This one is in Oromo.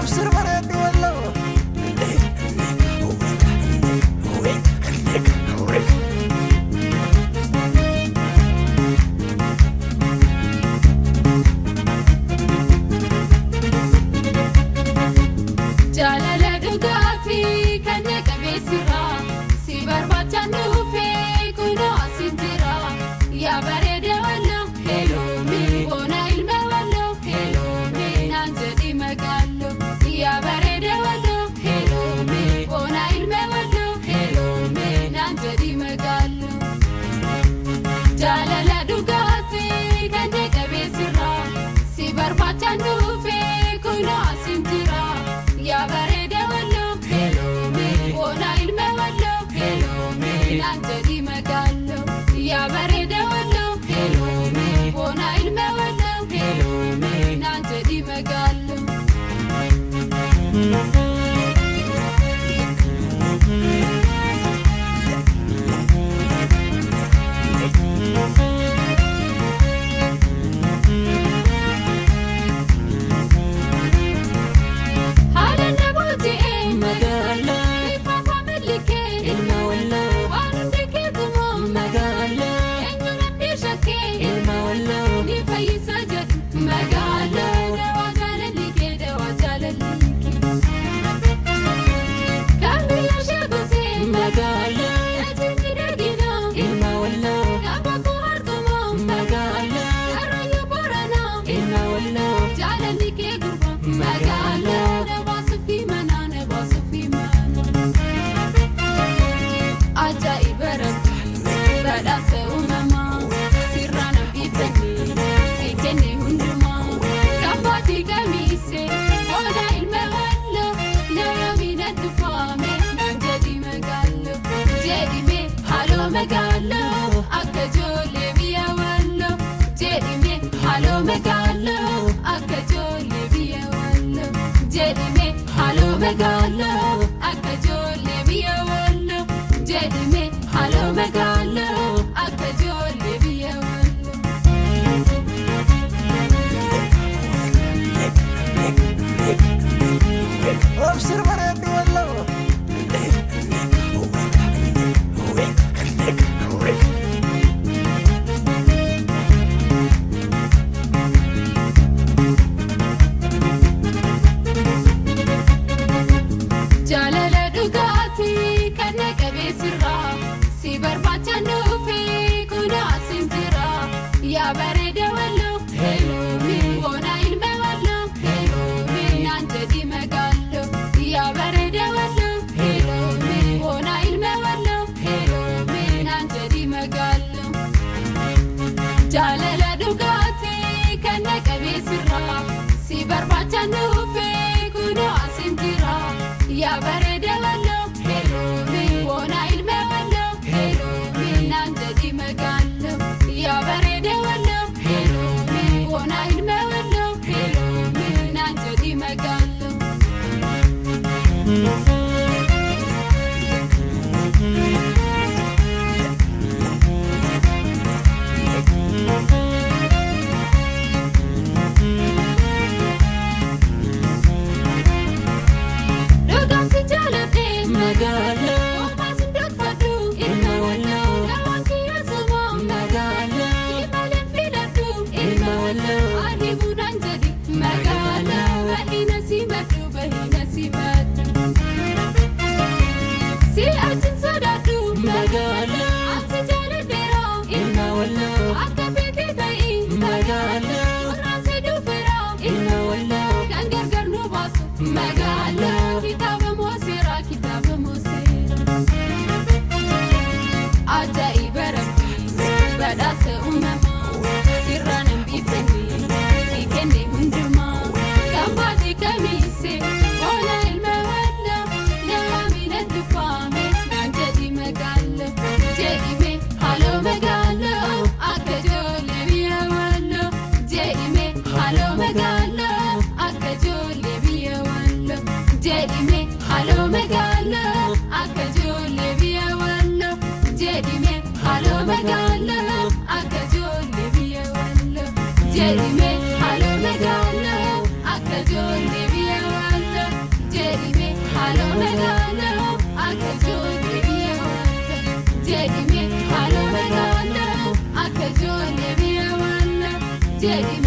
أبصر برد والله جالala dhugafi kanne qabesira si barbachanu fe kuno asintira ya barede wallo hello me bona ilme wallo hello me nanjedi magallo ya barede wallo hello me bona ilme wallo hello me nanjedi magallo جالala dhugafi kanne qabesira si barbachanu fe kuno asintira يا بريد والله hello me وانا ilme والله hello me nanjedi magallo يا بريد والله hello me وانا ilme والله hello me nanjedi magallo Megallo, akajole via wallo. Jedime, hello megallo, akajole via wallo. Jedime, hello megallo, akajole via wallo. Jedime, hello megallo, akajole via wallo. أبصر برد والله جالala dhugafi kanne qabesira si barbachanu fe kuno asintira ya barede wallo hello me bona ilme wallo hello me nanjedi magallo ya barede wallo hello me bona ilme wallo hello me nanjedi magallo جالala dhugafi kanne qabesira si barbachanu fe kuno asintira يا بريد والله hello me وانا ilme wallo hello me nanjedi magallo يا بريد والله hello me وانا ilme wallo hello me nanjedi magallo Megallo, وما صندوق فدو ilme wallo لوانكي يسمو Megallo, سيمالين في لدو ilme wallo أرهبو ننجدي مقالة بهينا سيمدو بهينا سيمدو سي أجن صدادو Megallo, أسجال الديرو ilme wallo أكفي كتاي Megallo, ورانسي دو فرو ilme wallo كان قرقر نباسو مقالة كتاب موسيرا كتاب موسيرا عجائب ربي بدأت أمما سرانا بيبني سيكني هندما كان بعدي كميسي ولا المولى لها من الدفامي نانجدي مقالة جيمي هلو مقالة أكجولي بيا ولو جيمي هلو مقالة أكجولي بيا ولو جيمي هلو مقالة أكجولي بيا ولو جيمي هلو مقالة أكجولي بيا ولو جيمي هلو مقالة أكجولي بيا ولو magaalaa akka ijoollee biyya wanta jedhime haaloo magaalaa akka ijoollee biyya wanta jedhime.